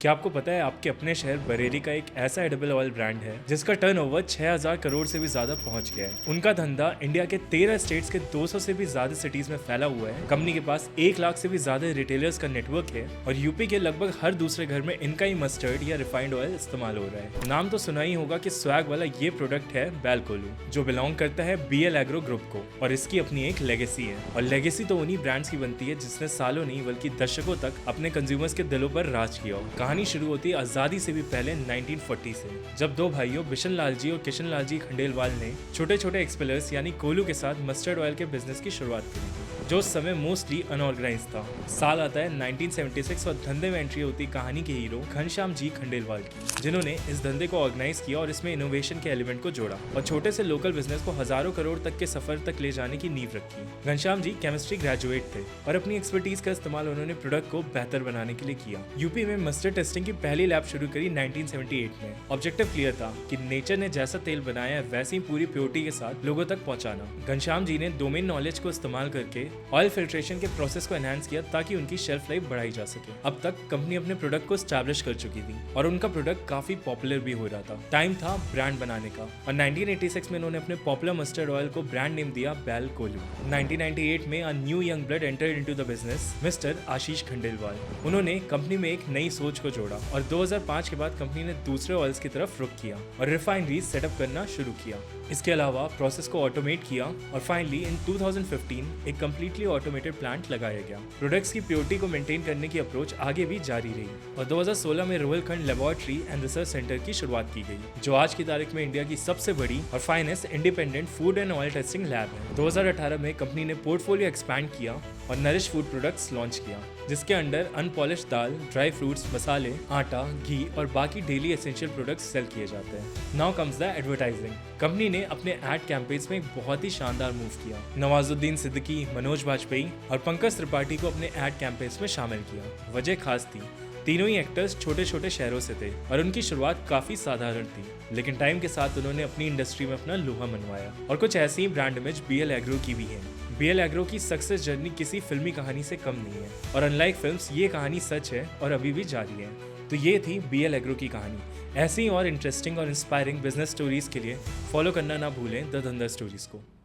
क्या आपको पता है आपके अपने शहर बरेली का एक ऐसा एडिबल ऑयल ब्रांड है जिसका टर्नओवर 6000 करोड़ से भी ज्यादा पहुंच गया है। उनका धंधा इंडिया के 13 स्टेट्स के 200 से भी ज्यादा सिटीज में फैला हुआ है। कंपनी के पास 1 लाख से भी ज्यादा रिटेलर्स का नेटवर्क है और यूपी के लगभग हर दूसरे घर में इनका ही मस्टर्ड या रिफाइंड ऑयल इस्तेमाल हो रहा है। नाम तो सुना ही होगा कि स्वैग वाला ये प्रोडक्ट है बैलकोलू, जो बिलोंग करता है BL एग्रो ग्रुप को और इसकी अपनी एक लेगेसी है। और लेगेसी तो उन्हीं ब्रांड्स की बनती है जिसने सालों नहीं बल्कि दशकों तक अपने कंज्यूमर्स के दिलों पर राज किया हो। कहानी शुरू होती है आजादी से भी पहले 1940 से, जब दो भाइयों बिशन लाल जी और किशन लाल जी खंडेलवाल ने छोटे छोटे एक्सपेलर्स यानी कोलू के साथ मस्टर्ड ऑयल के बिजनेस की शुरुआत की, जो उस समय मोस्टली अनऑर्गेनाइज था। साल आता है 1976 और धंधे में एंट्री होती कहानी के हीरो घनश्याम जी खंडेलवाल की, जिन्होंने इस धंधे को ऑर्गेनाइज किया और इसमें इनोवेशन के एलिमेंट को जोड़ा और छोटे से लोकल बिजनेस को हजारों करोड़ तक के सफर तक ले जाने की नींव रखी। घनश्याम जी केमिस्ट्री ग्रेजुएट थे और अपनी एक्सपर्टीज का इस्तेमाल उन्होंने प्रोडक्ट को बेहतर बनाने के लिए किया। यूपी में मस्टर्ड टेस्टिंग की पहली लैब शुरू करी 1978 में। ऑब्जेक्टिव क्लियर था कि नेचर ने जैसा तेल बनाया है वैसे ही पूरी प्योरिटी के साथ लोगों तक पहुंचाना। घनश्याम जी ने डोमेन नॉलेज को इस्तेमाल करके ऑयल फिल्ट्रेशन के प्रोसेस को एनहांस किया ताकि उनकी शेल्फ लाइफ बढ़ाई जा सके। अब तक कंपनी अपने प्रोडक्ट को स्टैब्लिश कर चुकी थी और उनका प्रोडक्ट काफी पॉपुलर भी हो रहा था। टाइम था ब्रांड बनाने का और 1986 में उन्होंने अपने पॉपुलर मस्टर्ड ऑयल को ब्रांड नेम दिया बैलकोलू। 1998 में a new young blood entered into the business, mister आशीष खंडेलवाल। उन्होंने कंपनी में एक नई सोच को जोड़ा और 2005 के बाद कंपनी ने दूसरे ऑयल्स की तरफ रुख किया और रिफाइनरीज सेटअप करना शुरू किया। इसके अलावा प्रोसेस को ऑटोमेट किया और फाइनली इन 2015 एक कंप्लीटली ऑटोमेटेड प्लांट लगाया गया। प्रोडक्ट्स की प्योरिटी को मेंटेन करने की अप्रोच आगे भी जारी रही और 2016 में Rohilkhand laboratory and research centre की शुरुआत की गई, जो आज की तारीख में इंडिया की सबसे बड़ी और finest independent food and oil testing lab है। 2018 में कंपनी ने पोर्टफोलियो एक्सपैंड किया और नरिश फूड प्रोडक्ट्स लॉन्च किया, जिसके अंडर अनपॉलिश दाल, ड्राई फ्रूट्स, मसाले, आटा, घी और बाकी डेली एसेंशियल प्रोडक्ट्स सेल किए जाते हैं। Now comes the advertising. Company ने अपने एड कैंपेन्स में एक बहुत ही शानदार मूव किया। नवाजुद्दीन सिद्दीकी, मनोज बाजपेयी और पंकज त्रिपाठी को अपने एड कैंपेन्स में शामिल किया। वजह खास थी, तीनों ही एक्टर्स छोटे छोटे शहरों से थे और उनकी शुरुआत काफी साधारण थी, लेकिन टाइम के साथ उन्होंने अपनी इंडस्ट्री में अपना लोहा मनवाया। और कुछ ऐसी ही ब्रांड इमेज BL एग्रो की भी है। BL एग्रो की सक्सेस जर्नी किसी फिल्मी कहानी से कम नहीं है और अनलाइक फिल्म्स ये कहानी सच है और अभी भी जारी है। तो ये थी BL एग्रो की कहानी। ऐसी और इंटरेस्टिंग और इंस्पायरिंग बिजनेस स्टोरीज के लिए फॉलो करना ना भूलें द धंधा स्टोरीज को।